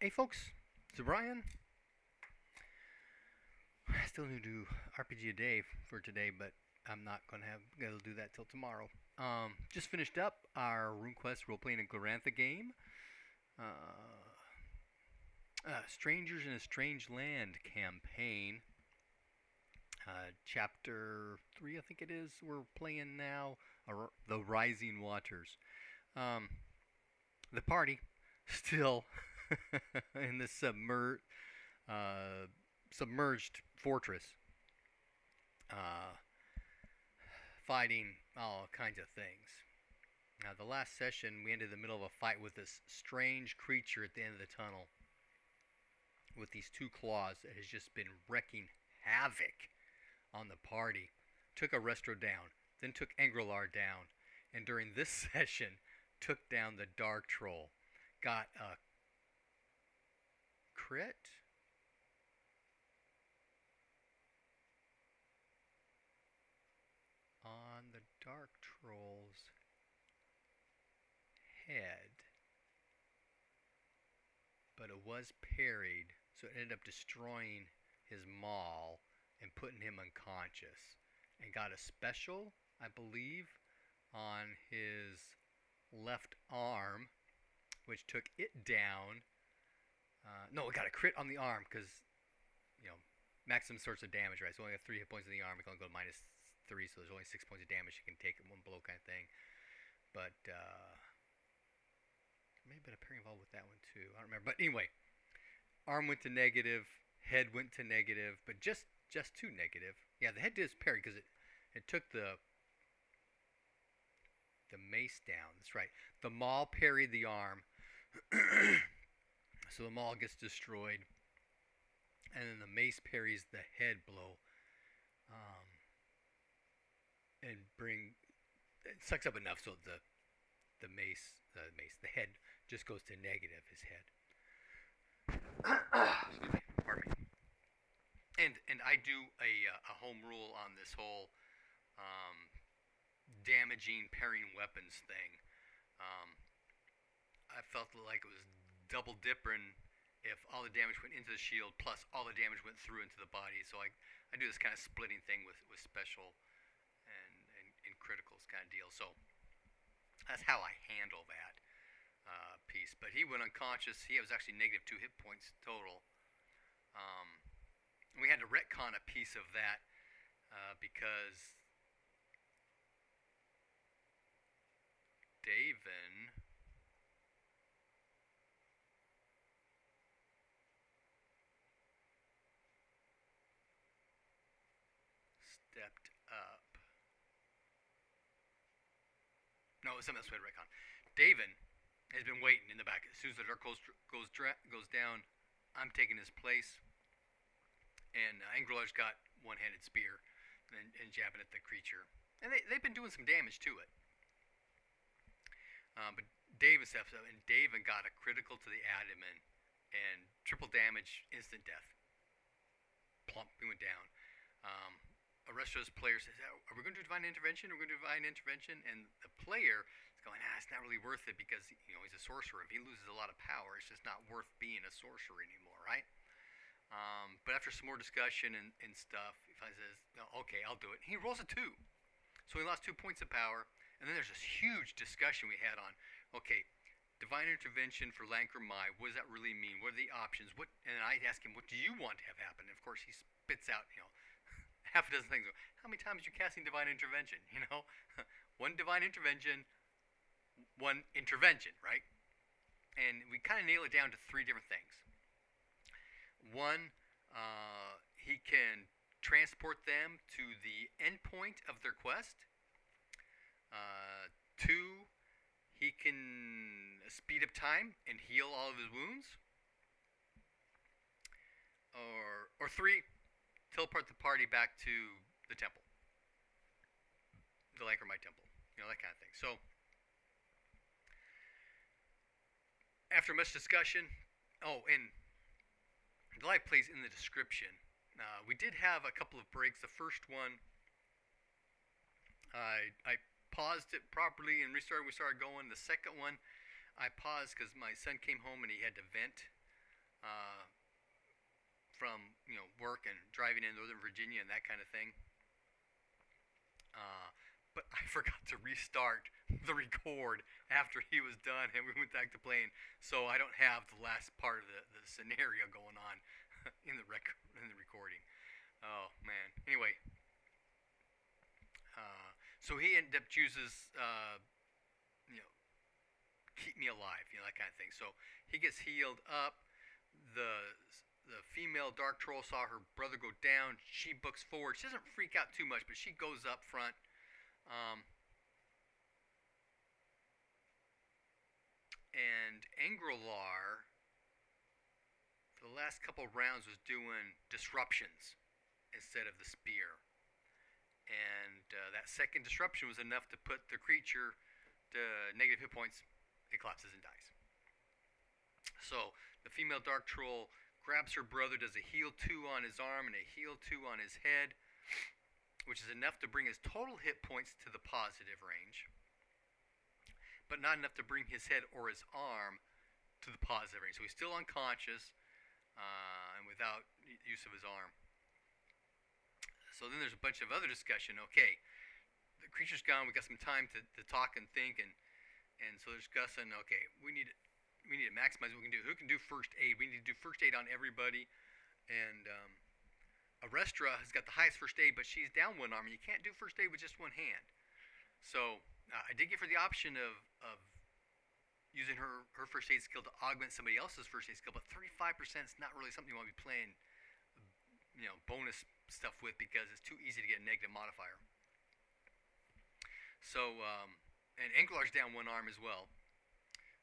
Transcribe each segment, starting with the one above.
Hey folks, it's Brian. I still need to do RPG a day for today, but I'm not gonna be able to do that till tomorrow. Just finished up our Runequest Roleplaying and Glorantha game. Uh, Strangers in a Strange Land campaign. Chapter 3, I think it is, we're playing now. The Rising Waters. Um, the party still in this submerged fortress, uh, fighting all kinds of things. Now, the last session, we ended in the middle of a fight with this strange creature at the end of the tunnel with these two claws that has just been wrecking havoc on the party. Took a Restro down, then took Angrelar down, and during this session, took down the Dark Troll. Got a crit on the Dark Troll's head, but it was parried, so it ended up destroying his maul and putting him unconscious. And got a special, I believe, on his left arm, which took it down. No, it got a crit on the arm because, maximum sorts of damage, right? So only have 3 hit points in the arm. It can only go to -3, so there's only 6 points of damage you can take at one blow kind of thing. But, may have been a parry involved with that one too. I don't remember. But anyway, arm went to negative, head went to negative, but just to negative. Yeah, the head did parry because it took the mace down. That's right. The maul parried the arm, so the maul gets destroyed, and then the mace parries the head blow, and it sucks up enough so the head just goes to negative. His head. Excuse me. Pardon me. And I do a home rule on this whole damaging parrying weapons thing. I felt like it was double dipping if all the damage went into the shield plus all the damage went through into the body. So I do this kind of splitting thing with special and criticals kind of deal. So that's how I handle that piece. But he went unconscious. He was actually -2 hit points total. We had to retcon a piece of that because Davin stepped up. No, it was something else we had to retcon. Davin has been waiting in the back. As soon as the dark goes down, I'm taking his place. And Angrelar's got one-handed spear and jabbing at the creature. And they've been doing some damage to it. But Davin steps up, and Davin got a critical to the abdomen and triple damage, instant death. Plump, he went down. A rest of his players says, "Are we going to do divine intervention? Are we going to do divine intervention?" And the player is going, it's not really worth it because he's a sorcerer. If he loses a lot of power, it's just not worth being a sorcerer anymore, right? But after some more discussion and stuff, he finally says, "Okay, I'll do it." And he rolls a 2, so he lost 2 points of power. And then there's this huge discussion we had on, okay, divine intervention for Lancre Mai. What does that really mean? What are the options? And I asked him, what do you want to have happen? And of course, he spits out, half a dozen things. How many times are you casting divine intervention? One divine intervention, one intervention, right? And we kind of nail it down to 3 different things. One, he can transport them to the end point of their quest. 2, he can speed up time and heal all of his wounds. Or 3, teleport the party back to the temple. The Lancre Mai temple. That kind of thing. So, after much discussion, and the live plays in the description. We did have a couple of breaks. The first one, I paused it properly and restarted. We started going. The second one, I paused because my son came home and he had to vent driving in Northern Virginia and that kind of thing. But I forgot to restart the record after he was done, and we went back to playing. So I don't have the last part of the scenario going on in the recording. Oh man. Anyway, so he ended up chooses, you know, keep me alive, you know, that kind of thing. So he gets healed up. The female dark troll saw her brother go down. She books forward. She doesn't freak out too much, but she goes up front. And Angrelar, for the last couple rounds, was doing disruptions instead of the spear. And that second disruption was enough to put the creature to negative hit points. It collapses and dies. So the female dark troll grabs her brother, does a heal 2 on his arm and a heal 2 on his head, which is enough to bring his total hit points to the positive range, but not enough to bring his head or his arm to the positive range. So he's still unconscious and without use of his arm. So then there's a bunch of other discussion. Okay, the creature's gone. We got some time to talk and think, and so they're discussing. Okay, we need to maximize what we can do. Who can do first aid? We need to do first aid on everybody. And Arestra has got the highest first aid, but she's down one arm, and you can't do first aid with just one hand. So I did give her the option of using her first aid skill to augment somebody else's first aid skill, but 35% is not really something you want to be playing, you know, bonus stuff with, because it's too easy to get a negative modifier. So, and Anglar's down one arm as well.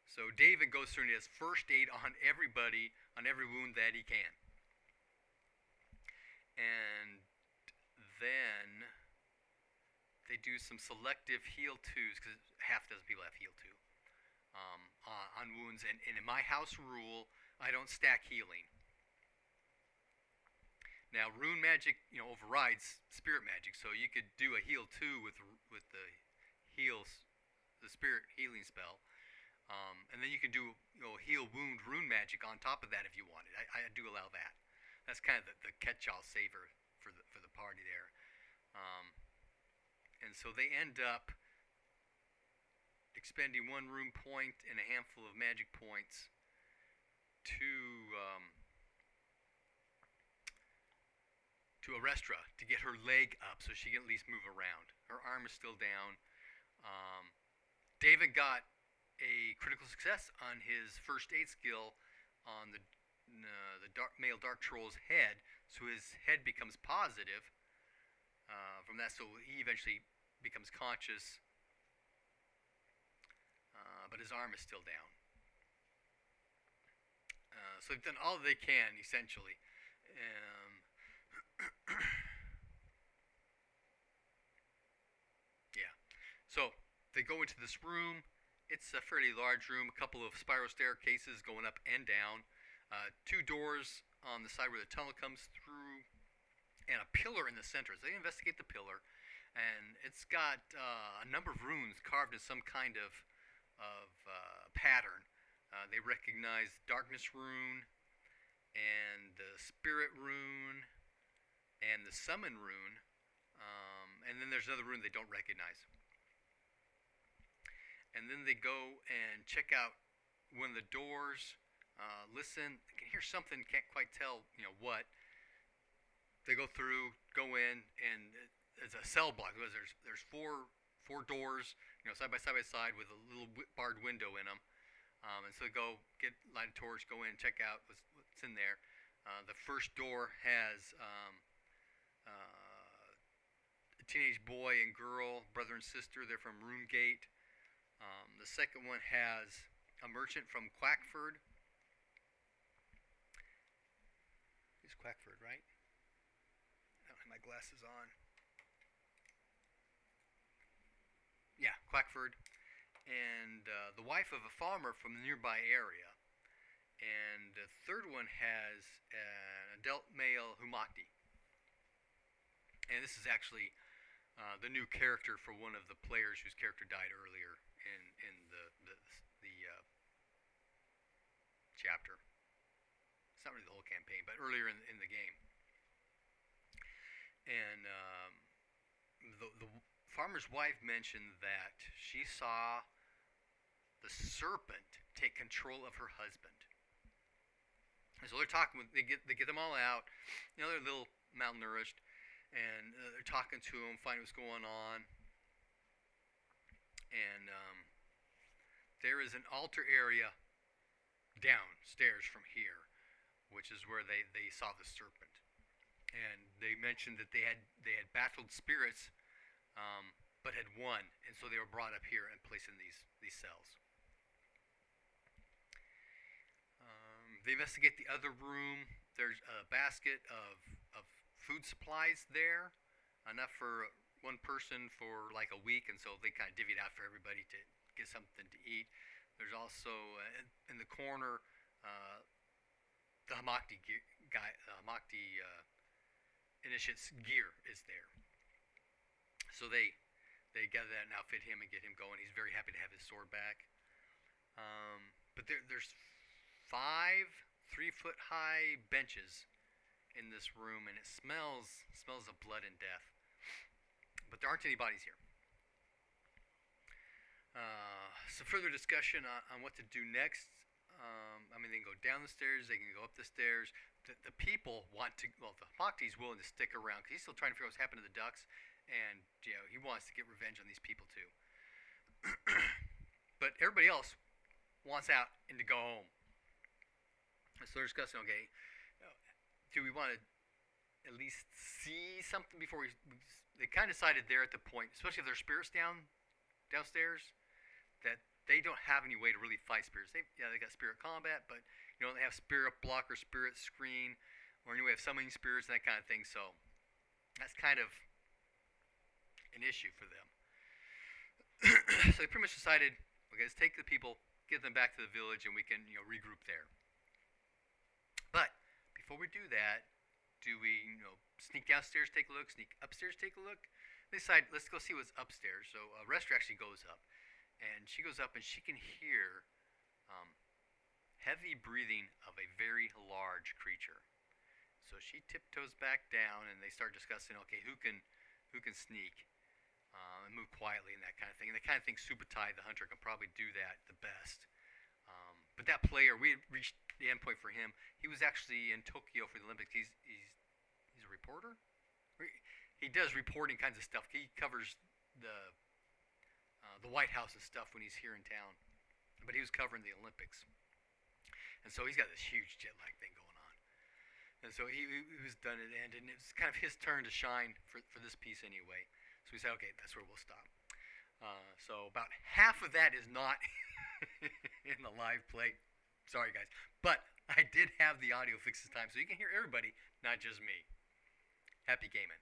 So David goes through and he has first aid on everybody, on every wound that he can. And then they do some selective heal 2s, because half a dozen people have heal 2 on wounds. And in my house rule, I don't stack healing. Now, rune magic, you know, overrides spirit magic, so you could do a heal 2 with the spirit healing spell. And then you can do, you know, heal wound rune magic on top of that if you wanted. I do allow that. That's kind of the catch-all saver for the party there. And so they end up expending 1 rune point and a handful of magic points to Arestra to get her leg up so she can at least move around. Her arm is still down. David got a critical success on his first aid skill on the male dark troll's head, so his head becomes positive from that, so he eventually becomes conscious, but his arm is still down. So they've done all they can, essentially. Yeah. So they go into this room. It's a fairly large room, a couple of spiral staircases going up and down, 2 doors on the side where the tunnel comes through, and a pillar in the center. So they investigate the pillar, and it's got a number of runes carved in some kind of pattern. They recognize Darkness Rune, and the Spirit Rune, and the Summon Rune, and then there's another rune they don't recognize. And then they go and check out one of the doors, listen, they can hear something, can't quite tell, you know, what. They go through, go in, and it's a cell block. There's four doors, you know, side by side with a little barred window in them. And so they go, light a torch, go in, check out what's in there. The first door has a teenage boy and girl, brother and sister. They're from Runegate. The second one has a merchant from Quackford. He's Quackford, right? I don't have my glasses on. Yeah, Quackford. And the wife of a farmer from the nearby area. And the third one has an adult male Humakti. And this is actually the new character for one of the players whose character died earlier in the chapter. It's not really the whole campaign, but earlier in the game. and the farmer's wife mentioned that she saw the serpent take control of her husband. And so they're talking with, they get them all out. You know, they're a little malnourished, and they're talking to him, finding what's going on. And there is an altar area downstairs from here, which is where they saw the serpent. And they mentioned that they had battled spirits, but had won, and so they were brought up here and placed in these cells. They investigate the other room. There's a basket of food supplies there, enough for one person for like a week, and so they kind of divvied out for everybody to get something to eat. There's also in the corner the Hamakti guy, Hamakti initiate's gear is there. So they gather that and outfit him and get him going. He's very happy to have his sword back. But there's 5 3-foot-high benches in this room, and it smells of blood and death. But there aren't any bodies here. Some further discussion on what to do next. They can go down the stairs, they can go up the stairs. The people want to, the Hamakti's willing to stick around because he's still trying to figure out what's happened to the ducks, and he wants to get revenge on these people too. But everybody else wants out and to go home. So they're discussing, okay, do we want to at least see something before they kind of decided there at the point, especially if there's spirits downstairs, that they don't have any way to really fight spirits. They got spirit combat, but they have spirit block or spirit screen, or any way of summoning spirits and that kind of thing. So that's kind of an issue for them. So they pretty much decided, okay, let's take the people, get them back to the village, and we can regroup there. But before we do that, do we sneak downstairs, take a look, sneak upstairs, take a look? They decide, let's go see what's upstairs. So Rester actually goes up, and she goes up and she can hear heavy breathing of a very large creature. So she tiptoes back down, and they start discussing, okay, who can sneak and move quietly and that kind of thing. And they kind of think Subutai, the hunter, can probably do that the best. But that player, we had reached the end point for him. He was actually in Tokyo for the Olympics. He's a reporter. He does reporting kinds of stuff. He covers the White House and stuff when he's here in town. But he was covering the Olympics, and so he's got this huge jet lag thing going on. And so he was done at the end, and it was kind of his turn to shine for this piece anyway. So we said, okay, that's where we'll stop. So about half of that is not in the live play. Sorry, guys. But I did have the audio fixed this time, so you can hear everybody, not just me. Happy gaming.